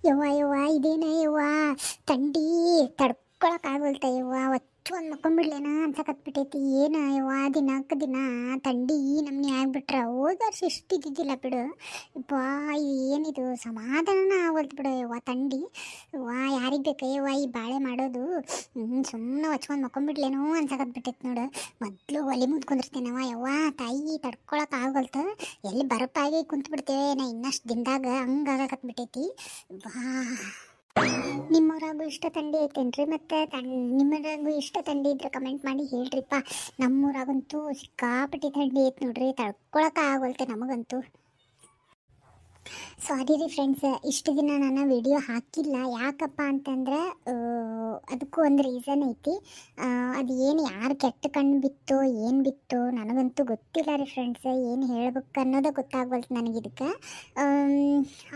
ಯವ್ವ ಯವ್ವ ಇದೇನ ಯವ್ವ ಥಂಡಿ ತಡ್ಕೊಳಕ್ಕಾಗಲ್ತ ಯವ್ವ ಒಚ್ಚು ಒಂದು ಮಕ್ಕೊಂಬಿಡ್ಲೇನ ಅನ್ಸಕತ್ಬಿಟ್ಟೈತಿ ಏನು ಯವ್ವ ದಿನಕ್ಕೆ ದಿನ ಥಂಡಿ ನಮ್ನಿ ಆಗ್ಬಿಟ್ರ ಹೋದ ವರ್ಷ ಇಷ್ಟು ಇದ್ದಿದ್ದಿಲ್ಲ ಬಿಡು. ಯವ್ವ ಏನಿದು ಸಮಾಧಾನ ಆಗಲ್ತು ಬಿಡು ಯವ್ವ ಥಂಡಿ. ಯವ್ವ ಯಾರಿಗೆ ಬೇಕು ಯವ್ವ ಈ ಬಾಳೆ ಮಾಡೋದು. ಸುಮ್ಮನೆ ಒಚ್ಕೊಂಡು ಮಕ್ಕೊಂಬಿಡ್ಲೇನೋ ಅನ್ಸಕತ್ಬಿಟ್ಟೈತಿ ನೋಡು. ಮೊದಲು ಒಲೆ ಮುದ್ಕೊಂಡಿರ್ತೇನವ ಯವ್ವ ತಾಯಿ ತಡ್ಕೊಳಕ್ಕಾಗಲ್ತು. ಎಲ್ಲಿ ಬರಪಾಗಿ ಕುಂತ್ಬಿಡ್ತೇವೆ ನಾ ಇನ್ನಷ್ಟು ದಿನದಾಗ ಹಂಗಾಗಕತ್ಬಿಟ್ಟೈತಿ. ವಾ ನಿಮ್ಮೂರಾಗೂ ಇಷ್ಟ ಥಂಡಿ ಐತೇನ್ರಿ? ಮತ್ತು ನಿಮ್ಮೂರಾಗೂ ಇಷ್ಟ ಥಂಡಿ ಇದ್ರೆ ಕಮೆಂಟ್ ಮಾಡಿ ಹೇಳ್ರಿಪ್ಪ. ನಮ್ಮೂರಾಗಂತೂ ಸಿಕ್ಕಾಪಟ್ಟಿ ಥಂಡಿ ಐತೆ ನೋಡ್ರಿ, ತಡ್ಕೊಳಕ್ಕೆ ಆಗೋಲ್ತೆ ನಮಗಂತೂ. ಸಾರಿ ರೀ ಫ್ರೆಂಡ್ಸ್, ಇಷ್ಟು ದಿನ ನಾನು ವಿಡಿಯೋ ಹಾಕಿಲ್ಲ. ಯಾಕಪ್ಪ ಅಂತಂದ್ರೆ ಅದಕ್ಕೂ ಒಂದು ರೀಸನ್ ಐತಿ. ಅದು ಏನು ಯಾರು ಕೆಟ್ಟ ಕಣ್ಣು ಬಿತ್ತೋ ಏನು ಬಿತ್ತೋ ನನಗಂತೂ ಗೊತ್ತಿಲ್ಲ ರೀ ಫ್ರೆಂಡ್ಸ್. ಏನು ಹೇಳ್ಬೇಕು ಅನ್ನೋದೇ ಗೊತ್ತಾಗ್ವಲ್ತು ನನಗೆ ಇದಕ್ಕೆ.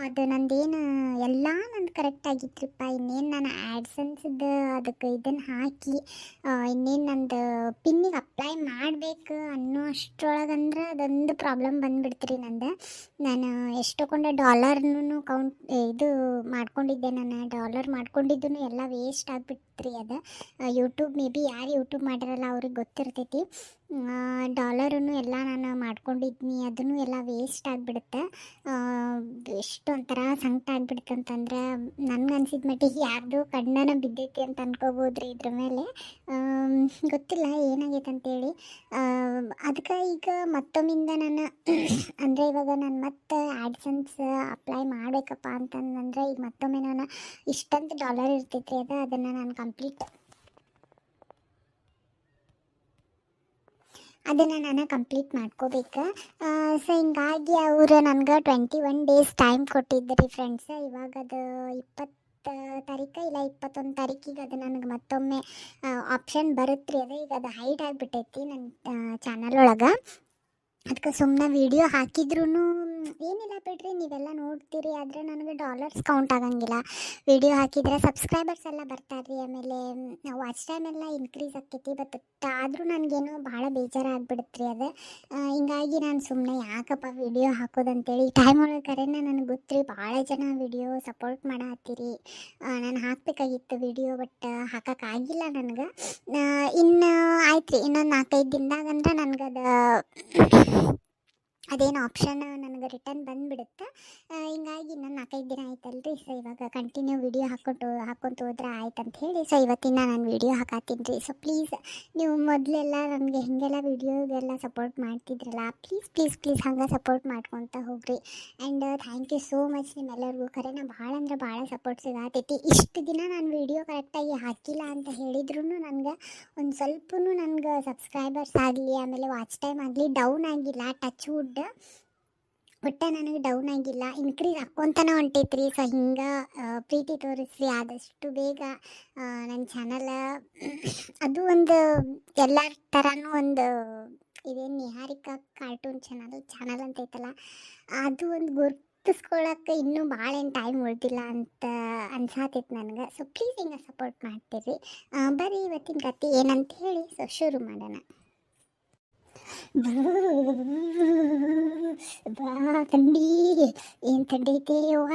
ಅದು ನಂದೇನು ಎಲ್ಲ ನಂದು ಕರೆಕ್ಟ್ ಆಗಿತ್ರಿಪ್ಪ. ಇನ್ನೇನು ನಾನು ಆ್ಯಡ್ಸೆನ್ಸ್ದು ಅದಕ್ಕೆ ಇದನ್ನು ಹಾಕಿ ಇನ್ನೇನು ನಂದು ಪಿನ್ನಿಗೆ ಅಪ್ಲೈ ಮಾಡಬೇಕು ಅನ್ನೋ ಅಷ್ಟರೊಳಗಂದ್ರೆ ಅದೊಂದು ಪ್ರಾಬ್ಲಮ್ ಬಂದುಬಿಡ್ತೀರಿ ನಂದು. ನಾನು ಎಷ್ಟು ತಗೊಂಡೆ ಡಾಲರ್ನು ಕೌಂಟ್ ಇದು ಮಾಡ್ಕೊಂಡಿದ್ದೆ. ನಾನು ಡಾಲರ್ ಮಾಡ್ಕೊಂಡಿದ್ದು ಎಲ್ಲ ವೇಸ್ಟ್ ಆಗಿಬಿಟ್ರಿ. ಅದು ಯೂಟ್ಯೂಬ್ ಮೇ ಬಿ ಯಾರು ಯೂಟ್ಯೂಬ್ ಮಾಡಿರಲ್ಲ ಅವ್ರಿಗೆ ಗೊತ್ತಿರ್ತೈತಿ. ಡಾಲರನ್ನು ಎಲ್ಲ ನಾನು ಮಾಡ್ಕೊಂಡಿದ್ನಿ, ಅದನ್ನು ಎಲ್ಲ ವೇಸ್ಟ್ ಆಗಿಬಿಡುತ್ತೆ. ಎಷ್ಟೊಂಥರ ಸಂಕಟ ಆಗಿಬಿಡುತ್ತೆ ಅಂತಂದ್ರೆ ನನಗೆ ಅನ್ಸಿದ ಮಟ್ಟಿಗೆ ಯಾರ್ದು ಕಣ್ಣನ ಬಿದ್ದೈತಿ ಅಂತ ಅನ್ಕೋಬೋದ್ರಿ ಇದ್ರ ಮೇಲೆ. ಗೊತ್ತಿಲ್ಲ ಏನಾಗೈತೆ ಅಂತೇಳಿ. ಅದಕ್ಕೆ ಈಗ ಮತ್ತೊಮ್ಮಿಂದ ನಾನು ಅಂದರೆ ಇವಾಗ ನಾನು ಮತ್ತೆ ಆ್ಯಡ್ಸೆನ್ಸ್ ಅಪ್ಲೈ ಮಾಡಬೇಕಪ್ಪ ಅಂತಂದ್ರೆ ಈಗ ಮತ್ತೊಮ್ಮೆ ನಾನು ಇಷ್ಟಂತ ಡಾಲರ್ ಇರ್ತೈತ್ರಿ ಅದನ್ನು ನಾನು ಕಂಪ್ಲೀಟ್ ಮಾಡ್ಕೋಬೇಕು. ಸೊ ಹಿಂಗಾಗಿ ಅವರು ನನಗೆ 21 ಡೇಸ್ ಟೈಮ್ ಕೊಟ್ಟಿದ್ದರು ಫ್ರೆಂಡ್ಸ್. ಇವಾಗ ಅದು 20 ತಾರೀಕು ಇಲ್ಲ 21 ತಾರೀಕಿಗೆ ಅದು ನನಗೆ ಮತ್ತೊಮ್ಮೆ ಆಪ್ಷನ್ ಬರುತ್ತೆ ರೀ. ಈಗ ಅದು ಹೈಡ್ ಆಗಿಬಿಟ್ಟೈತಿ ನನ್ನ ಚಾನಲ್ ಒಳಗೆ. ಅದಕ್ಕೆ ಸುಮ್ಮನೆ ವಿಡಿಯೋ ಹಾಕಿದ್ರೂ ಏನಿಲ್ಲ ಬಿಡ್ರಿ, ನೀವೆಲ್ಲ ನೋಡ್ತೀರಿ. ಆದರೆ ನನಗೆ ಡಾಲರ್ಸ್ ಕೌಂಟ್ ಆಗಂಗಿಲ್ಲ. ವಿಡಿಯೋ ಹಾಕಿದರೆ ಸಬ್ಸ್ಕ್ರೈಬರ್ಸ್ ಎಲ್ಲ ಬರ್ತಾರೆ, ಆಮೇಲೆ ವಾಚ್ ಟೈಮ್ ಎಲ್ಲ ಇನ್ಕ್ರೀಸ್ ಆಗ್ತೈತಿ. ಬಟ್ ಆದರೂ ನನಗೇನೋ ಭಾಳ ಬೇಜಾರಾಗ್ಬಿಡುತ್ತೆ ರೀ ಅದು. ಹಿಂಗಾಗಿ ನಾನು ಸುಮ್ಮನೆ ಯಾಕಪ್ಪ ವಿಡಿಯೋ ಹಾಕೋದಂತೇಳಿ ಈ ಟೈಮ್ ಒಳಗೆ ಕರೆನ ನನಗೆ ಗೊತ್ತ್ರಿ ಭಾಳ ಜನ ವಿಡಿಯೋ ಸಪೋರ್ಟ್ ಮಾಡತ್ತೀರಿ. ನಾನು ಹಾಕಬೇಕಾಗಿತ್ತು ವಿಡಿಯೋ, ಬಟ್ ಹಾಕೋಕ್ಕಾಗಿಲ್ಲ ನನಗೆ. ಇನ್ನು ಆಯ್ತು ರೀ, ಇನ್ನೊಂದು 4-5 ದಿನದಾಗಂದ್ರೆ ನನಗದು ಅದೇನು ಆಪ್ಷನ್ ನನಗೆ ರಿಟರ್ನ್ ಬಂದುಬಿಡುತ್ತೆ. ಹಿಂಗಾಗಿ ಇನ್ನೊಂದು 4-5 ದಿನ ಆಯ್ತಲ್ರಿ. ಸೊ ಇವಾಗ ಕಂಟಿನ್ಯೂ ವಿಡಿಯೋ ಹಾಕ್ಕೊಂತ ಹೋದ್ರೆ ಆಯ್ತು ಅಂತ ಹೇಳಿ ಸೊ ಇವತ್ತಿನ ನಾನು ವಿಡಿಯೋ ಹಾಕತ್ತೀನಿ ರೀ. ಸೊ ಪ್ಲೀಸ್ ನೀವು ಮೊದಲೆಲ್ಲ ನನಗೆ ಹೀಗೆಲ್ಲ ವಿಡಿಯೋಗೆಲ್ಲ ಸಪೋರ್ಟ್ ಮಾಡ್ತಿದ್ರಲ್ಲ, ಪ್ಲೀಸ್ ಹಂಗೆ ಸಪೋರ್ಟ್ ಮಾಡ್ಕೊತ ಹೋಗ್ರಿ. And thank you so much ನಿಮ್ಮೆಲ್ಲರಿಗೂ. ಕರೆನ ಭಾಳ ಅಂದ್ರೆ ಭಾಳ ಸಪೋರ್ಟ್ ಸಿಗತೈತಿ. ಇಷ್ಟು ದಿನ ನಾನು ವಿಡಿಯೋ ಕರೆಕ್ಟಾಗಿ ಹಾಕಿಲ್ಲ ಅಂತ ಹೇಳಿದ್ರು ನನಗೆ ಒಂದು ಸ್ವಲ್ಪನೂ ನನಗೆ ಸಬ್ಸ್ಕ್ರೈಬರ್ಸ್ ಆಗಲಿ ಆಮೇಲೆ ವಾಚ್ ಟೈಮ್ ಆಗಲಿ ಡೌನ್ ಆಗಿಲ್ಲ. ಟಚ್ ವುಡ್ ಒಟ್ಟು ನನಗೆ ಡೌನ್ ಆಗಿಲ್ಲ, ಇನ್ಕ್ರೀಸ್ ಹಾಕ್ಕೊಂತನೇ ಹೊಂಟೈತ್ರಿ. ಸೊ ಹಿಂಗೆ ಪ್ರೀತಿ ತೋರಿಸ್ರಿ ಆದಷ್ಟು ಬೇಗ ನನ್ನ ಚಾನಲ್. ಅದು ಒಂದು ಎಲ್ಲರ ಥರನೂ ಒಂದು ಇದೇನು ನಿಹಾರಿಕಾ ಕಾರ್ಟೂನ್ ಚಾನಲ್ ಅಂತ ಐತಲ್ಲ, ಅದು ಒಂದು ಗುರ್ತಿಸ್ಕೊಳಕ್ಕೆ ಇನ್ನೂ ಭಾಳ ಏನು ಟೈಮ್ ಉಳಿದಿಲ್ಲ ಅಂತ ಅನ್ಸಾತೈತೆ ನನಗೆ. ಸೊ ಪ್ಲೀಸ್ ಹಿಂಗೆ ಸಪೋರ್ಟ್ ಮಾಡ್ತೀರಿ. ಬರೀ ಇವತ್ತಿನ ಕತೆ ಏನಂತ ಹೇಳಿ ಸೊ ಶುರು ಮಾಡೋಣ. ಬಾ ಥಂಡಿ, ಏನು ಥಂಡಿ ಐತೆ ಅವ್ವ.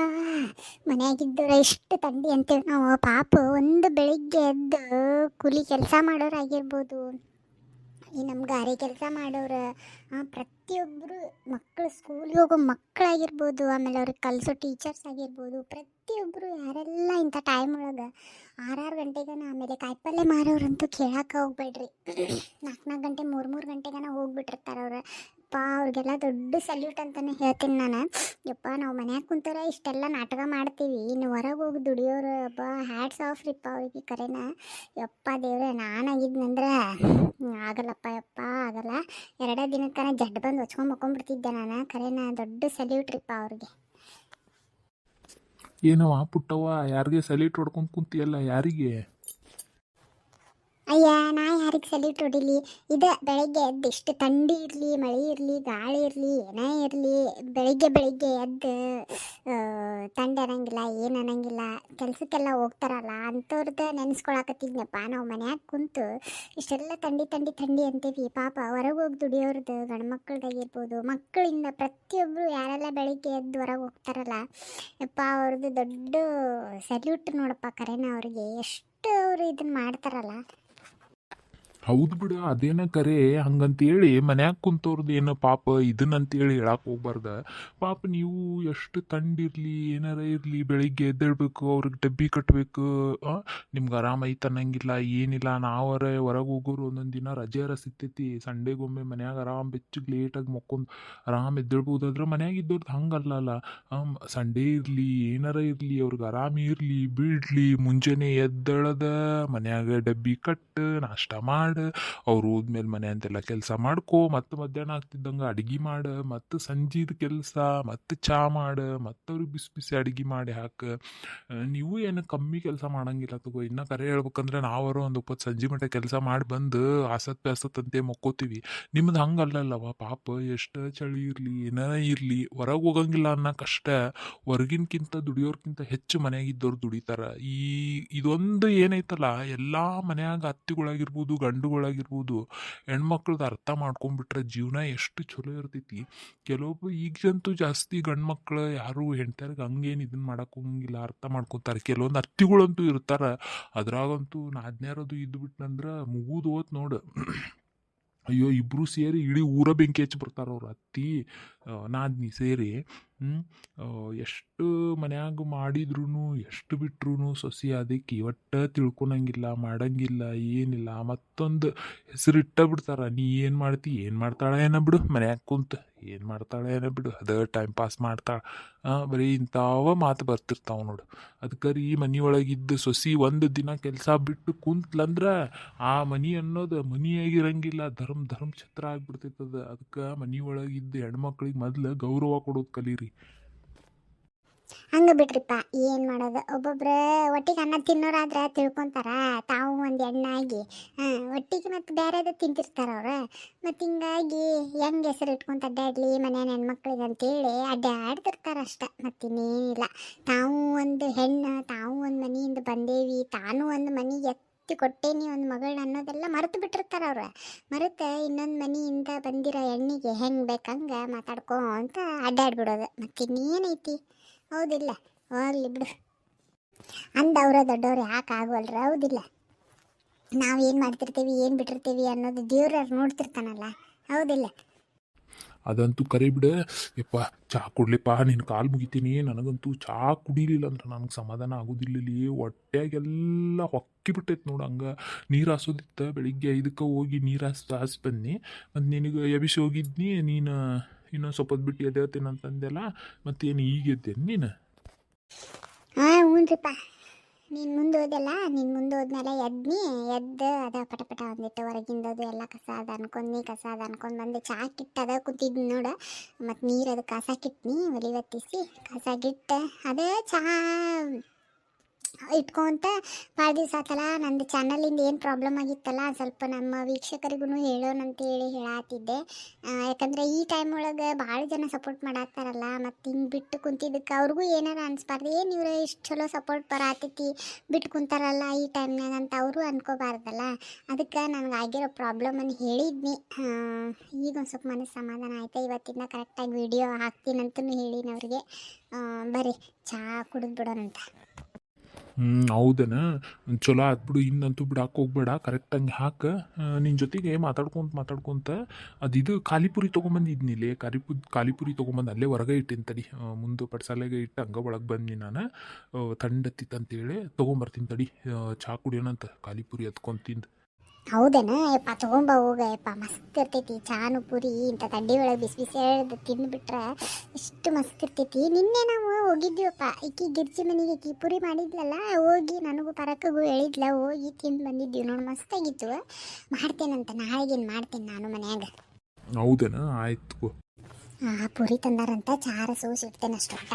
ಮನೆಯಾಗಿದ್ದವ್ರ ಎಷ್ಟು ಥಂಡಿ ಅಂತೇಳಿ ನಾವು ಪಾಪ ಒಂದು ಬೆಳಿಗ್ಗೆ ಎದ್ದು ಕೂಲಿ ಕೆಲಸ ಮಾಡೋರಾಗಿರ್ಬೋದು, ಈ ನಮ್ಮ ಗಾರೆ ಕೆಲಸ ಮಾಡೋರು, ಪ್ರತಿಯೊಬ್ಬರು ಮಕ್ಕಳು ಸ್ಕೂಲಿಗೆ ಹೋಗೋ ಮಕ್ಕಳಾಗಿರ್ಬೋದು, ಆಮೇಲೆ ಅವ್ರಿಗೆ ಕಲಿಸೋ ಟೀಚರ್ಸ್ ಆಗಿರ್ಬೋದು, ಪ್ರತಿಯೊಬ್ಬರು ಯಾರೆಲ್ಲ ಇಂಥ ಟೈಮ್ ಒಳಗೆ 6 ಗಂಟೆಗನ, ಆಮೇಲೆ ಕಾಯಿಪಲ್ಯ ಮಾರೋರಂತೂ ಕೇಳಕ್ಕೆ ಹೋಗ್ಬೇಡ್ರಿ, 4 ಗಂಟೆ 3 ಗಂಟೆಗನ ಹೋಗ್ಬಿಟ್ಟಿರ್ತಾರೆ ಅವ್ರು. ಅವ್ರಿಗೆಲ್ಲ ದೊಡ್ಡ ಸಲ್ಯೂಟ್ ಅಂತಲೇ ಹೇಳ್ತೀನಿ ನಾನು. ಯಪ್ಪ ನಾವು ಮನ್ಯಾಗ ಕುಂತಾರ ಇಷ್ಟೆಲ್ಲ ನಾಟಕ ಮಾಡ್ತೀವಿ, ಇನ್ನು ಹೊರಗೆ ಹೋಗಿ ದುಡಿಯೋರು ಹ್ಯಾಟ್ಸ್ ಆಫ್ ರೀಪ್ಪ ಅವ್ರಿಗೆ. ಕರೆನ ಯಪ್ಪ ದೇವ್ರೆ, ನಾನಾಗಿದ್ನಂದ್ರೆ ಆಗಲ್ಲಪ್ಪ ಆಗಲ್ಲ. 2 ದಿನಕ್ಕನ ಜಡ್ ಬಂದು ಹೊಚ್ಕೊಂಡ್ಬಿಡ್ತಿದ್ದೆ ನಾನು. ಕರೆನ ದೊಡ್ಡ ಸಲ್ಯೂಟ್ ರೀಪ್ಪ ಅವ್ರಿಗೆ. ಏನವ ಪುಟ್ಟವ್ವ, ಯಾರಿಗೆ ಸಲೀಟ್ ಹೊಡ್ಕೊಂಡು ಕುಂತಿಯಲ್ಲ, ಯಾರಿಗೆ? ಅಯ್ಯ ನಾ ಯಾರಿಗೆ ಸಲ್ಯೂಟ್ ಹೊಡಿಲಿ. ಇದೆ ಬೆಳಗ್ಗೆ ಎದ್ದು ಇಷ್ಟು ಥಂಡಿ ಇರಲಿ, ಮಳೆ ಇರಲಿ, ಗಾಳಿ ಇರಲಿ, ಏನೇ ಇರಲಿ, ಬೆಳಿಗ್ಗೆ ಎದ್ದು ಥಂಡಿ ಅನ್ನಂಗಿಲ್ಲ, ಏನು ಅನ್ನಂಗಿಲ್ಲ, ಕೆಲಸಕ್ಕೆಲ್ಲ ಹೋಗ್ತಾರಲ್ಲ ಅಂಥವ್ರದ್ದು ನೆನೆಸ್ಕೊಳಕತ್ತಿದ್ನಪ್ಪ. ನಾವು ಮನ್ಯಾಗ ಕುಂತು ಇಷ್ಟೆಲ್ಲ ಥಂಡಿ ಅಂತೀವಿ. ಪಾಪ ಹೊರಗೆ ಹೋಗಿ ದುಡಿಯೋರ್ದು ಗಂಡು ಮಕ್ಕಳದಾಗಿರ್ಬೋದು, ಮಕ್ಕಳಿಂದ ಪ್ರತಿಯೊಬ್ಬರು ಯಾರೆಲ್ಲ ಬೆಳಿಗ್ಗೆ ಎದ್ದು ಹೊರಗೆ ಹೋಗ್ತಾರಲ್ಲ ಯಪ್ಪ, ಅವ್ರದ್ದು ದೊಡ್ಡ ಸಲ್ಯೂಟ್ ನೋಡಪ್ಪ. ಕರೆನ ಅವ್ರಿಗೆ ಎಷ್ಟು ಅವರು ಇದನ್ನು ಮಾಡ್ತಾರಲ್ಲ. ಹೌದು ಬಿಡು, ಅದೇನ ಕರೆ. ಹಂಗಂತೇಳಿ ಮನ್ಯಾಗ ಕುಂತವ್ರದ್ದು ಏನು ಪಾಪ ಇದನ್ನಂತೇಳಿ ಹೇಳಕ್ಕೆ ಹೋಗ್ಬಾರ್ದ. ಪಾಪ ನೀವು ಎಷ್ಟು ತಂಡಿರಲಿ ಏನಾರ ಇರಲಿ ಬೆಳಿಗ್ಗೆ ಎದ್ದೇಳ್ಬೇಕು, ಅವ್ರಿಗೆ ಡಬ್ಬಿ ಕಟ್ಟಬೇಕು. ನಿಮ್ಗೆ ಆರಾಮ ಐತೆ ಅನ್ನಂಗಿಲ್ಲ, ಏನಿಲ್ಲ. ನಾವರ ಹೊರಗೆ ಹೋಗೋರು ಒಂದೊಂದು ದಿನ ರಜೆರ ಸಿಗ್ತೈತಿ, ಸಂಡೇಗೊಮ್ಮೆ ಮನ್ಯಾಗ ಆರಾಮ್ ಬೆಚ್ಚಗೆ ಲೇಟಾಗಿ ಮಕ್ಕೊಂಡು ಆರಾಮ್ ಎದ್ದೇಳ್ಬೋದಾದ್ರೆ ಮನ್ಯಾಗ ಇದ್ದವ್ರದ್ದು ಹಂಗಲ್ಲಲ್ಲ. ಸಂಡೇ ಇರಲಿ ಏನಾರ ಇರಲಿ, ಅವ್ರಿಗೆ ಆರಾಮ ಇರಲಿ ಬಿಡ್ಲಿ, ಮುಂಜಾನೆ ಎದ್ದೇಳದ ಮನ್ಯಾಗ ಡಬ್ಬಿ ಕಟ್ಟು ನಾಷ್ಟ ಮಾಡಿ ಅವ್ರು ಹೋದ್ಮೇಲೆ ಮನೆ ಅಂತೆಲ್ಲ ಕೆಲಸ ಮಾಡ್ಕೊ, ಮತ್ತು ಮಧ್ಯಾಹ್ನ ಆಗ್ತಿದ್ದಂಗೆ ಅಡುಗೆ ಮಾಡು, ಮತ್ತು ಸಂಜೆದು ಕೆಲಸ, ಮತ್ತು ಚಾ ಮಾಡು, ಮತ್ತು ಅವ್ರಿಗೆ ಬಿಸಿ ಬಿಸಿ ಅಡುಗೆ ಮಾಡಿ ಹಾಕು. ನೀವು ಏನು ಕಮ್ಮಿ ಕೆಲಸ ಮಾಡಂಗಿಲ್ಲ ತಗೋ. ಇನ್ನು ಕರೆ ಹೇಳ್ಬೇಕಂದ್ರೆ ನಾವರು ಒಂದು 20 ಸಂಜೆ ಮಟ್ಟ ಕೆಲಸ ಮಾಡಿ ಬಂದು ಆಸತ್ತೆ ಮಕ್ಕೋತೀವಿ. ನಿಮ್ದು ಹಂಗಲ್ಲಲ್ಲವ. ಪಾಪ ಎಷ್ಟು ಚಳಿ ಇರಲಿ ಏನಾರ ಇರಲಿ ಹೊರಗೆ ಹೋಗಂಗಿಲ್ಲ ಅನ್ನೋಕ್ಕಷ್ಟ ಹೊರಗಿನ್ಕಿಂತ ದುಡಿಯೋರ್ಕಿಂತ ಹೆಚ್ಚು ಮನೆಯಾಗಿದ್ದವ್ರು ದುಡಿತಾರ. ಇದೊಂದು ಏನೈತಲ್ಲ, ಎಲ್ಲ ಮನ್ಯಾಗ ಅತ್ತಿಗಳಾಗಿರ್ಬೋದು ಗಂಡುಗಳಾಗಿರ್ಬೋದು ಹೆಣ್ಮಕ್ಳದ್ದು ಅರ್ಥ ಮಾಡ್ಕೊಂಡ್ಬಿಟ್ರೆ ಜೀವನ ಎಷ್ಟು ಚಲೋ ಇರ್ತೈತಿ. ಕೆಲವೊಬ್ಬರು ಈಗಂತೂ ಜಾಸ್ತಿ ಗಂಡು ಮಕ್ಳು ಯಾರು ಹೆಣ್ತಾರಿಗೆ ಹಂಗೇನು ಇದನ್ನ ಮಾಡಕ್ಕೆ ಹೋಗಂಗಿಲ್ಲ, ಅರ್ಥ ಮಾಡ್ಕೊತಾರೆ. ಕೆಲವೊಂದು ಅತ್ತಿಗಳಂತೂ ಇರ್ತಾರ, ಅದ್ರಾಗಂತೂ ನಾದ್ನ್ಯಾರದು ಇದ್ಬಿಟ್ನಂದ್ರೆ ಮುಗಿದು ಹೋತ್ ನೋಡು. ಅಯ್ಯೋ, ಇಬ್ಬರು ಸೇರಿ ಇಡೀ ಊರ ಬೆಂಕಿ ಹಚ್ಚಿ ಬರ್ತಾರೆ ಅವ್ರು, ಅತ್ತಿ ನಾದ್ನಿ ಸೇರಿ. ಎಷ್ಟು ಮನ್ಯಾಗ ಮಾಡಿದ್ರು ಎಷ್ಟು ಬಿಟ್ರು ಸೊಸಿ ಅದಕ್ಕೆ ಒಟ್ಟು ತಿಳ್ಕೊಳಂಗಿಲ್ಲ, ಮಾಡಂಗಿಲ್ಲ, ಏನಿಲ್ಲ. ಮತ್ತೊಂದು ಹೆಸರಿಟ್ಟ ಬಿಡ್ತಾರ. ನೀ ಏನು ಮಾಡ್ತಿ, ಏನು ಮಾಡ್ತಾಳೆ ಏನೋ ಬಿಡು, ಮನ್ಯಾಗ ಕುಂತ ಏನು ಮಾಡ್ತಾಳೆ ಏನೋ ಬಿಡು, ಅದೇ ಟೈಮ್ ಪಾಸ್ ಮಾಡ್ತಾಳೆ. ಬರೀ ಇಂಥವ ಮಾತು ಬರ್ತಿರ್ತಾವ ನೋಡು. ಅದಕ್ಕೆ ರೀ ಮನೆಯೊಳಗಿದ್ದ ಸೊಸಿ ಒಂದು ದಿನ ಕೆಲಸ ಬಿಟ್ಟು ಕುಂತ್ಲಂದ್ರೆ ಆ ಮನೆ ಅನ್ನೋದು ಮನಿಯಾಗಿರಂಗಿಲ್ಲ, ಧರ್ಮ ಛತ್ರ ಆಗ್ಬಿಡ್ತೈತದ. ಅದಕ್ಕೆ ಮನೆಯೊಳಗಿದ್ದ ಹೆಣ್ಮಕ್ಳಿಗೆ ಮೊದ್ಲು ಗೌರವ ಕೊಡೋದು ಕಲೀರಿ. ಹಂಗೆ ಬಿಡ್ರಿಪ್ಪ, ಏನು ಮಾಡೋದು. ಒಬ್ಬೊಬ್ರು ಒಟ್ಟಿಗೆ ಅನ್ನ ತಿನ್ನೋರಾದ್ರೆ ತಿಳ್ಕೊತಾರ, ತಾವು ಒಂದು ಹೆಣ್ಣಾಗಿ ಒಟ್ಟಿಗೆ ಮತ್ತು ಬೇರೆದು ತಿಂತಿರ್ತಾರ ಅವ್ರು. ಮತ್ತು ಹಿಂಗಾಗಿ ಹೆಂಗೆ ಹೆಸರು ಇಟ್ಕೊಂತ ಅಡ್ಡಾಡ್ಲಿ ಮನೆಯ ಹೆಣ್ಮಕ್ಳಿಗೆ ಅಂತೇಳಿ ಅಡ್ಡಾಡ್ತಿರ್ತಾರ ಅಷ್ಟೆ, ಮತ್ತಿನ್ನೇನಿಲ್ಲ. ತಾವು ಒಂದು ಹೆಣ್ಣು, ತಾವು ಒಂದು ಮನೆಯಿಂದ ಬಂದೇವಿ, ತಾನು ಒಂದು ಮನೆಗೆ ಕೊಟ್ಟೇನಿ ಒಂದು ಮಗಳು ಅನ್ನೋದೆಲ್ಲ ಮರೆತು ಬಿಟ್ಟಿರ್ತಾರೆ ಅವ್ರು. ಮರೆತು ಇನ್ನೊಂದು ಮನೆಯಿಂದ ಬಂದಿರೋ ಹೆಣ್ಣಿಗೆ ಹೆಂಗೆ ಬೇಕಂಗೆ ಮಾತಾಡ್ಕೊ ಅಂತ ಅಡ್ಡಾಡ್ಬಿಡೋದು. ಮತ್ತಿನ್ನೇನೈತಿ, ಹೌದಿಲ್ಲ? ಹೋಗ್ಲಿ ಬಿಡು, ಅಂದವ್ರ ದೊಡ್ಡವ್ರು ಯಾಕೆ ಆಗೋಲ್ರ, ಹೌದಿಲ್ಲ? ನಾವು ಏನು ಮಾಡ್ತಿರ್ತೀವಿ ಏನು ಬಿಟ್ಟಿರ್ತೀವಿ ಅನ್ನೋದು ದೇವ್ರ ನೋಡ್ತಿರ್ತಾನಲ್ಲ, ಹೌದಿಲ್ಲ? ಅದಂತೂ ಕರೆ ಬಿಡ. ಯಪ್ಪ, ಚಹಾ ಕೊಡ್ಲಿಪ್ಪ, ನಿನ್ನ ಕಾಲು ಮುಗಿತೀನಿ. ನನಗಂತೂ ಚಹಾ ಕುಡಿಲಿಲ್ಲ ಅಂದ್ರೆ ನನಗೆ ಸಮಾಧಾನ ಆಗೋದಿಲ್ಲ. ಹೊಟ್ಟೆಗೆಲ್ಲ ಹೊಕ್ಕಿ ಬಿಟ್ಟೈತೆ ನೋಡು. ಹಂಗೆ ನೀರು ಹಾಸೋದಿತ್ತು, ಬೆಳಿಗ್ಗೆ 5ಕ್ಕೆ ಹೋಗಿ ನೀರು ಹಾಸಿ ಬನ್ನಿ. ಮತ್ತು ನಿನಗೆ ಎಬಿಸಿ ಹೋಗಿದ್ನಿ, ನೀನು ಇನ್ನೊಂದು ಸ್ವಲ್ಪ ಹೊತ್ತು ಬಿಟ್ಟು ಎದ್ದೇಳ್ತೀನಿ ಅಂತಂದೆಲ್ಲ. ಮತ್ತೇನು ಈಗ ಎದ್ದೇನು ನೀನು? ಹ್ಞೂನ್ರಿಪ್ಪ, ನೀನು ಮುಂದೆ ಹೋದಲ್ಲ, ನೀನು ಮುಂದೆ ಹೋದ್ಮೇಲೆ ಎದ್ದು ಅದ ಪಟ ಒಂದಿಟ್ಟು ಹೊರಗಿಂದದು ಎಲ್ಲ ಕಸ ಅದ ಅನ್ಕೊಂಡು ಬಂದು ಚಹಾ ಕಿಟ್ಟದ ಕೂತಿದ್ನಿ ನೋಡು. ಮತ್ತು ನೀರು ಅದು ಕಸ ಒಲಿ ಒತ್ತಿಸಿ ಕಸ ಗಿಟ್ಟು ಅದೇ ಚಹಾ ಇಟ್ಕೊಂತ ಭಾಳ ದಿವಸ ಆತಲ್ಲ. ನಂದು ಚಾನಲಿಂದ ಏನು ಪ್ರಾಬ್ಲಮ್ ಆಗಿತ್ತಲ್ಲ, ಸ್ವಲ್ಪ ನಮ್ಮ ವೀಕ್ಷಕರಿಗೂ ಹೇಳೋಣಂತೇಳಿ ಹೇಳತ್ತಿದ್ದೆ. ಯಾಕಂದರೆ ಈ ಟೈಮ್ ಒಳಗೆ ಭಾಳ ಜನ ಸಪೋರ್ಟ್ ಮಾಡತ್ತಾರಲ್ಲ, ಮತ್ತು ಹಿಂಗೆ ಬಿಟ್ಟು ಕುಂತಿದ್ದಕ್ಕೆ ಅವ್ರಿಗೂ ಏನಾರ ಅನ್ಸ್ಬಾರ್ದು, ಏನು ಇವ್ರು ಇಷ್ಟು ಚಲೋ ಸಪೋರ್ಟ್ ಬರತೈತಿ ಬಿಟ್ಟು ಕುಂತಾರಲ್ಲ ಈ ಟೈಮ್ನಾಗ ಅಂತ ಅವರು ಅನ್ಕೋಬಾರ್ದಲ್ಲ. ಅದಕ್ಕೆ ನನಗೆ ಆಗಿರೋ ಪ್ರಾಬ್ಲಮನ್ನು ಹೇಳಿದ್ನಿ. ಈಗ ಒಂದು ಸ್ವಲ್ಪ ಮನಸ್ಸು ಸಮಾಧಾನ ಆಯ್ತು. ಇವತ್ತಿಂದ ಕರೆಕ್ಟಾಗಿ ವಿಡಿಯೋ ಹಾಕ್ತೀನಂತೂ ಹೇಳಿನ ಅವ್ರಿಗೆ. ಬರ್ರಿ ಚಹಾ ಕುಡಿದು ಬಿಡೋಣಂತ. ಹೌದೇನ? ಚಲೋ ಆತ್ಬಿಡು. ಇನ್ನಂತೂ ಬಿಡಕ್ಕೆ ಹೋಗ್ಬೇಡ, ಕರೆಕ್ಟಂಗೆ ಹಾಕ. ನಿನ್ನ ಜೊತೆಗೆ ಮಾತಾಡ್ಕೊಂತ ಅದಿದು ಖಾಲಿಪುರಿ ತೊಗೊಂಬಂದಿದ್ನಿಲ್ಲಿ. ಖಾಲಿಪುರಿ ತೊಗೊಂಬಂದು ಅಲ್ಲೇ ಹೊರಗೆ ಇಟ್ಟಿನಿ ತಡಿ, ಮುಂದೆ ಪಡ್ಸಾಲೆಗೆ ಇಟ್ಟು ಹಂಗೆ ಒಳಗೆ ಬಂದ್ನಿ ನಾನು. ಥಂಡತ್ತಿತ್ತಂತೇಳಿ ತೊಗೊಂಬರ್ತೀನಿ ತಡಿ, ಚಹಾ ಕುಡಿಯೋಣಂತ ಖಾಲಿಪುರಿ ಹತ್ಕೊಂಡು ತಿಂದು. ಹೌದೇನ? ಯಪ್ಪ ತೊಗೊಂಬ ಹೋಗ ಯಪ್ಪ, ಮಸ್ತ್ ಇರ್ತೈತಿ ಚಾನು ಪುರಿ. ಇಂಥ ತಡ್ಡಿ ಒಳಗೆ ಬಿಸಿ ಎಳ್ದು ತಿಂದುಬಿಟ್ರೆ ಎಷ್ಟು ಮಸ್ತ್ ಇರ್ತೈತಿ. ನಿನ್ನೆ ನಾವು ಹೋಗಿದ್ದೀವಪ್ಪ, ಈಕಿ ಗಿರ್ಜಿ ಮನೆಗೆ ಈಕಿ ಪುರಿ ಮಾಡಿದ್ಲಲ್ಲ, ಹೋಗಿ ನನಗೂ ಪರಕ್ಕಗೂ ಹೇಳಿದ್ಲ, ಹೋಗಿ ತಿಂದು ಬಂದಿದ್ದೀವಿ ನೋಡಿ, ಮಸ್ತಾಗಿತ್ತು. ಮಾಡ್ತೇನಂತ, ನಾಳೆಗೇನು ಮಾಡ್ತೇನೆ ನಾನು ಮನ್ಯಾಗ. ಹೌದೇನ? ಆಯ್ತು ಪುರಿ ತಂದಾರಂತ, ಚಾರ ಸೋಸಿ ಇಡ್ತೇನೆ ಅಷ್ಟೊತ್ತ.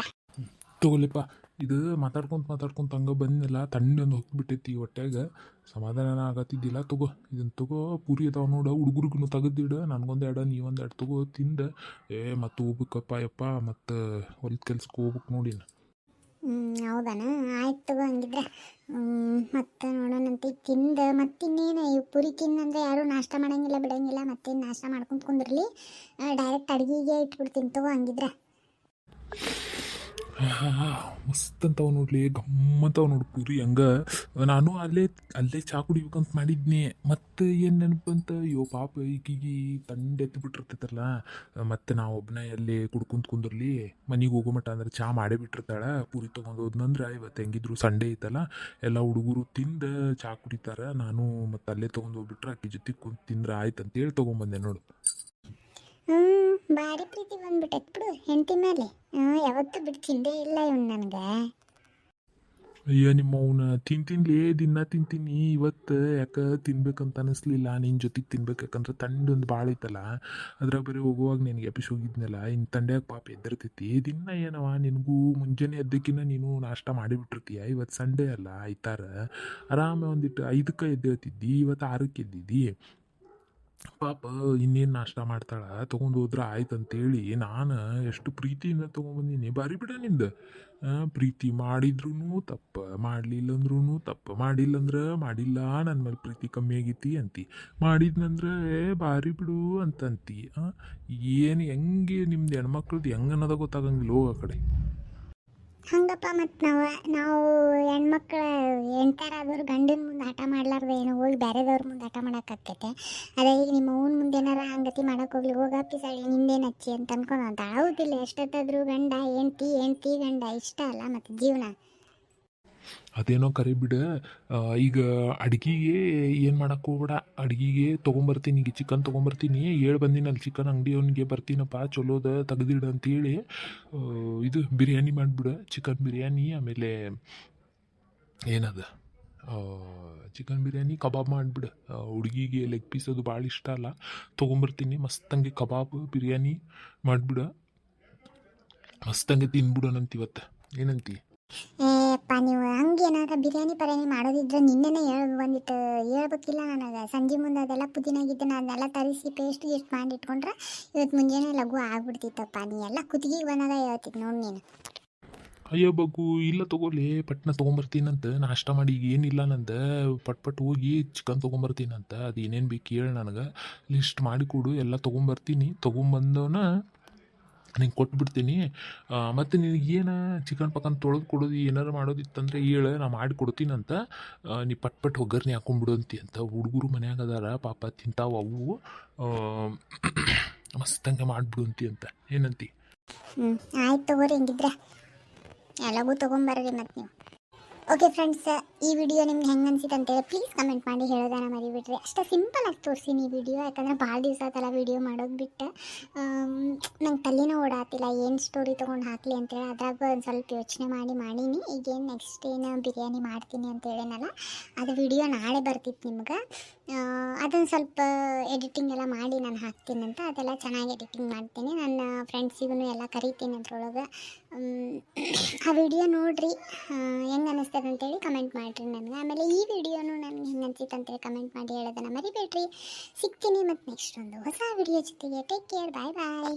ತಗೊಳ್ಳಿಪ್ಪ, ಇದು ಮಾತಾಡ್ಕೊಂತ ಹಂಗೆ ಬಂದಿಲ್ಲ ತಣ್ಣೊಂದು ಹೋಗ್ಬಿಟ್ಟೈತಿ ಹೊಟ್ಯಾಗ ಸಮಾಧಾನ ಆಗತ್ತಿದ್ದಿಲ್ಲ. ತಗೋ ಇದನ್ನು ತಗೋ, ಪೂರಿ ಅದಾವ ನೋಡು, ಹುಡುಗರಿಗೂ ತೆಗೆದಿಡು, ನನಗೊಂದು ಎರಡು ನೀವೊಂದು ಎರಡು ತಗೋ ತಿಂದು. ಮತ್ತು ಹೋಗ್ಬೇಕಪ್ಪ ಯಪ್ಪ, ಮತ್ತು ಹೊಲದ ಕೆಲ್ಸಕ್ಕೆ ಹೋಗ್ಬೇಕು ನೋಡಿ. ಹೌದಾನ, ಆಯ್ತು ತಗೋ ಹಂಗಿದ್ರೆ. ಮತ್ತೆ ನೋಡೋಣಂತ ಈಗ ತಿಂದು ಮತ್ತಿನ್ನೇನು ಇವು ಪುರಿ ತಿನ್ನಂದ್ರೆ ಯಾರೂ ನಾಷ್ಟ ಮಾಡೋಂಗಿಲ್ಲ ಬಿಡೋಂಗಿಲ್ಲ, ಮತ್ತೇನು ನಾಷ್ಟ ಮಾಡ್ಕೊಂತ ಕುಂದ್ರಲಿ, ಡೈರೆಕ್ಟ್ ಅಡುಗೆಗೆ ಇಟ್ಬಿಡ್ತೀನಿ ತಗೋ ಹಂಗಿದ್ರೆ. ಮಸ್ತ್ ಅಂತವ ನೋಡ್ಲಿ, ಗಮ್ಮಂತವ ನೋಡಿ ಪೂರಿ ಹಂಗೆ. ನಾನು ಅಲ್ಲೇ ಚಾ ಕುಡಿಬೇಕಂತ ಮಾಡಿದ್ನಿ, ಮತ್ತು ಏನು ನೆನಪಂತ ಅಯ್ಯೋ ಪಾಪ ಈಗಿಗೆ ತಂಡೆತ್ತು ಬಿಟ್ಟಿರ್ತೈತಲ್ಲ, ಮತ್ತು ನಾವು ಒಬ್ಬನೇ ಎಲ್ಲಿ ಕುಂದ್ರಲಿ, ಮನೆಗೆ ಹೋಗೋ ಮಟ್ಟ ಅಂದ್ರೆ ಚಾ ಮಾಡೇ ಬಿಟ್ಟಿರ್ತಾಳೆ. ಪೂರಿ ತೊಗೊಂಡು ಹೋದ್ನಂದ್ರೆ ಇವತ್ತು ಹೆಂಗಿದ್ರು ಸಂಡೇ ಐತಲ್ಲ, ಎಲ್ಲ ಹುಡುಗರು ತಿಂದು ಚಾ ಕುಡಿತಾರೆ, ನಾನು ಮತ್ತು ಅಲ್ಲೇ ತೊಗೊಂಡು ಹೋಗ್ಬಿಟ್ರೆ ಆಕಿ ಜೊತೆ ಕುಂತು ತಿಂದ್ರೆ ಆಯ್ತು ಅಂತೇಳಿ ತೊಗೊಂಬಂದೆ ನೋಡು. ಭಾರಿ ಪ್ರೀತಿ ಬಂದ್ಬಿಟ್ಟೈತೆ ಬಿಡು ಹೆಂಡತಿ ಮೇಲೆ. ಯಾವತ್ತೂ ಬಿಟ್ಟು ತಿಂದೇ ಇಲ್ಲ ಇವನು ನನಗೆ. ಅಯ್ಯ ನಿಮ್ಮ ಅವನ ತಿಂತೀನಿ ದಿನ ತಿಂತೀನಿ, ಇವತ್ತು ಯಾಕೆ ತಿನ್ಬೇಕಂತ ಅನಿಸ್ಲಿಲ್ಲ, ನಿನ್ನ ಜೊತೆಗೆ ತಿನ್ಬೇಕು, ಯಾಕಂದ್ರೆ ತಂಡೊಂದು ಭಾಳ ಐತಲ್ಲ, ಅದ್ರಾಗ ಬೇರೆ ಹೋಗುವಾಗ ನಿನಗೆ ಎಪಿಸ್ ಹೋಗಿದ್ನಲ್ಲ, ಇನ್ನು ತಂಡ್ಯಾಗ ಪಾಪ ಎದ್ದಿರ್ತೈತಿ ದಿನ. ಏನವ ನಿನಗೂ ಮುಂಜಾನೆ ಎದ್ದಕ್ಕಿನ್ನ ನೀನು ನಾಷ್ಟ ಮಾಡಿಬಿಟ್ಟಿರ್ತೀಯ, ಇವತ್ತು ಸಂಡೇ ಅಲ್ಲ ಆಯ್ತಾರ, ಆರಾಮ ಒಂದಿಟ್ಟು 5ಕ್ಕೆ ಎದ್ದೇಳ್ತಿದ್ದಿ, ಇವತ್ತು 6ಕ್ಕೆ ಎದ್ದಿದ್ದಿ. ಪಾಪ ಇನ್ನೇನು ನಾಷ್ಟ ಮಾಡ್ತಾಳ, ತೊಗೊಂಡು ಹೋದ್ರೆ ಆಯ್ತು ಅಂತೇಳಿ ನಾನು ಎಷ್ಟು ಪ್ರೀತಿಯಿಂದ ತೊಗೊಂಬಂದೀನಿ. ಬಾರಿ ಬಿಡ ನಿಂದ. ಪ್ರೀತಿ ಮಾಡಿದ್ರೂ ತಪ್ಪ, ಮಾಡಲಿಲ್ಲ ಅಂದ್ರೂ ತಪ್ಪ, ಮಾಡಿಲ್ಲಂದ್ರೆ ಮಾಡಿಲ್ಲ ನನ್ನ ಮೇಲೆ ಪ್ರೀತಿ ಕಮ್ಮಿ ಆಗೈತಿ ಅಂತಿ, ಮಾಡಿದ್ನಂದ್ರೆ ಬಾರಿ ಬಿಡು ಅಂತಂತಿ. ಏನು ಹೆಂಗೆ ನಿಮ್ದು ಹೆಣ್ಮಕ್ಳದ್ದು ಹೆಂಗೆ ಅನ್ನೋದ ಗೊತ್ತಾಗಂಗಿಲ್ಲ, ಹೋಗೋ ಕಡೆ. ಹಂಗಪ್ಪ, ಮತ್ತು ನಾವು ಹೆಣ್ಮಕ್ಳು ಹೆಣ್ತಾರಾದವ್ರು ಗಂಡನ ಮುಂದೆ ಆಟ ಮಾಡ್ಲಾರ್ದು ಏನೋ ಹೋಗಿ ಬೇರೆದವ್ರ ಮುಂದೆ ಆಟ ಮಾಡೋಕ್ಕಾಗ್ತೈತೆ. ಅದೇ ಈಗ ನಿಮ್ಮ ಅವ್ನ ಮುಂದೆ ಏನಾರ ಹಂಗತಿ ಮಾಡೋಕೆ ಹೋಗ್ಲಿ, ಹೋಗಪ್ಪಿ ಸಳಿ ನಿಂದೇನು ಹಚ್ಚಿ ಅಂತ ಅನ್ಕೊಂಡು ಹೌದಿಲ್ಲ, ಎಷ್ಟೊತ್ತಾದರೂ ಗಂಡ ಹೆಂಡ್ತಿ ಗಂಡ ಇಷ್ಟ ಅಲ್ಲ ಮತ್ತು ಜೀವನ. ಅದೇನೋ ಕರಿ ಬಿಡ. ಈಗ ಅಡ್ಗೆಗೆ ಏನು ಮಾಡಕ್ಕೆ ಹೋಗ್ಬೇಡ, ಅಡ್ಗೆಗೆ ತೊಗೊಂಬರ್ತೀನಿ, ಈಗ ಚಿಕನ್ ತೊಗೊಂಬರ್ತೀನಿ, ಹೇಳಿ ಬಂದಿನಲ್ಲಿ ಚಿಕನ್ ಅಂಗಡಿಯವನಿಗೆ ಬರ್ತೀನಪ್ಪ ಚಲೋದ ತೆಗ್ದಿಡು ಅಂತೇಳಿ. ಇದು ಬಿರಿಯಾನಿ ಮಾಡಿಬಿಡು, ಚಿಕನ್ ಬಿರಿಯಾನಿ, ಆಮೇಲೆ ಏನದ ಚಿಕನ್ ಬಿರಿಯಾನಿ ಕಬಾಬ್ ಮಾಡಿಬಿಡು. ಹುಡುಗಿಗೆ ಲೆಗ್ ಪೀಸ್ ಅದು ಭಾಳ ಇಷ್ಟ ಅಲ್ಲ, ತೊಗೊಂಬರ್ತೀನಿ, ಮಸ್ತಂಗೆ ಕಬಾಬ್ ಬಿರಿಯಾನಿ ಮಾಡಿಬಿಡು, ಮಸ್ತಂಗೆ ತಿನ್ಬಿಡೋಣಂತ ಇವತ್ತು, ಏನಂತಿ? ಅಪ್ಪ, ನೀವು ಹಂಗೆ ಏನಾರ ಬಿರಿಯಾನಿ ಮಾಡೋದಿದ್ರೆ ನಿನ್ನೆನೇ ಬಂದಿತ್ತು ಹೇಳ್ಬೇಕಿಲ್ಲ ನನಗೆ. ಸಂಜೆ ಮುಂದೆ ಅದೆಲ್ಲ ಪುದೀನಾಗಿದ್ದನ ಅದನ್ನೆಲ್ಲ ತರಿಸಿ ಪೇಸ್ಟ್ ಗಿಸ್ಟ್ ಮಾಡಿ ಇಟ್ಕೊಂಡ್ರೆ ಇವತ್ತು ಮುಂಜಾನೆ ಲಘು ಆಗ್ಬಿಡ್ತಿತ್ತಪ್ಪ. ನೀ ಎಲ್ಲ ಕುತ್ತಿಗೆಗೆ ಬಂದಾಗ ಹೇಳ್ತಿತ್ತು ನೋಡಿ ನೀನು. ಅಯ್ಯೋ ಬಗ್ಗು, ಇಲ್ಲ ತಗೋಲಿ, ಪಟ್ನ ತೊಗೊಂಬರ್ತೀನಂತ, ನಾಷ್ಟ ಮಾಡಿ ಈಗ ಏನಿಲ್ಲ ನಂದು, ಪಟ್ ಹೋಗಿ ಚಿಕನ್ ತೊಗೊಂಬರ್ತೀನಂತ, ಅದು ಏನೇನು ಬೇಕು ಹೇಳಿ ನನಗೆ ಲಿಸ್ಟ್ ಮಾಡಿಕೊಡು, ಎಲ್ಲ ತೊಗೊಂಬರ್ತೀನಿ, ತೊಗೊಂಬಂದವನ ನಿಂಗೆ ಕೊಟ್ಬಿಡ್ತೀನಿ. ಮತ್ತು ನಿನಗೇನು ಚಿಕನ್ ಪಕ್ಕನ್ ತೊಳೆದು ಕೊಡೋದು ಏನಾರು ಮಾಡೋದಿತ್ತಂದ್ರೆ ಹೇಳು, ನಾ ಮಾಡಿಕೊಡ್ತೀನಂತ. ನೀ ಪಟ್ ಒಗ್ಗರ್ನಿ ಹಾಕೊಂಡ್ಬಿಡು ಅಂತ ಹುಡುಗರು ಮನ್ಯಾಗ ಅದಾರ ಪಾಪ, ತಿಂತಾವ ಅವು, ಮಸ್ತಂಗೆ ಮಾಡಿಬಿಡು ಅಂತ ಏನಂತಿ? ಆಯ್ತು ತಗೋರಿ, ಹಿಂಗಿದ್ರೆ ಎಲ್ಲವೂ ತೊಗೊಂಬರ್ರಿ ಮತ್ತು ನೀವು. ಓಕೆ ಫ್ರೆಂಡ್ಸ್, ಈ ವಿಡಿಯೋ ನಿಮ್ಗೆ ಹೆಂಗೆ ಅನ್ಸಿತ್ತು ಅಂತೇಳಿ ಪ್ಲೀಸ್ ಕಮೆಂಟ್ ಮಾಡಿ ಹೇಳೋದನ್ನ ಮರಿಬಿಟ್ರಿ. ಅಷ್ಟೇ ಸಿಂಪಲಾಗಿ ತೋರಿಸ್ತೀನಿ ಈ ವಿಡಿಯೋ, ಯಾಕಂದರೆ ಭಾಳ ದಿವಸ ಆತಲ್ಲ ವಿಡಿಯೋ ಮಾಡೋದು ಬಿಟ್ಟು. ನಂಗೆ ತಲೆನೂ ಓಡಾತಿಲ್ಲ ಏನು ಸ್ಟೋರಿ ತೊಗೊಂಡು ಹಾಕಲಿ ಅಂತೇಳಿ, ಅದ್ರಾಗ ಒಂದು ಸ್ವಲ್ಪ ಯೋಚನೆ ಮಾಡೀನಿ. ಈಗೇನು ನೆಕ್ಸ್ಟ್ ಏನು ಬಿರಿಯಾನಿ ಮಾಡ್ತೀನಿ ಅಂತ ಹೇಳಿನಲ್ಲ, ಅದು ವಿಡಿಯೋ ನಾಳೆ ಬರ್ತಿತ್ತು ನಿಮ್ಗೆ. ಅದನ್ನು ಸ್ವಲ್ಪ ಎಡಿಟಿಂಗ್ ಎಲ್ಲ ಮಾಡಿ ನಾನು ಹಾಕ್ತೀನಂತ, ಅದೆಲ್ಲ ಚೆನ್ನಾಗಿ ಎಡಿಟಿಂಗ್ ಮಾಡ್ತೀನಿ. ನನ್ನ ಫ್ರೆಂಡ್ಸಿಗೂ ಎಲ್ಲ ಕರಿತೀನಿ ಅದ್ರೊಳಗೆ. ಆ ವಿಡಿಯೋ ನೋಡಿರಿ, ಹೆಂಗೆ ಅನ್ನಿಸ್ತದೆ ಅಂತೇಳಿ ಕಮೆಂಟ್ ಮಾಡಿರಿ ನನಗೆ. ಆಮೇಲೆ ಈ ವಿಡಿಯೋನು ನನಗೆ ಹೆಂಗೆ ಅನ್ಸಿತ್ತು ಅಂತೇಳಿ ಕಮೆಂಟ್ ಮಾಡಿ ಹೇಳೋದನ್ನು ಮರಿಬೇಡ್ರಿ. ಸಿಗ್ತೀನಿ ಮತ್ತು ನೆಕ್ಸ್ಟ್ ಒಂದು ಹೊಸ ವಿಡಿಯೋ ಜೊತೆಗೆ. ಟೇಕ್ ಕೇರ್, ಬಾಯ್ ಬಾಯ್.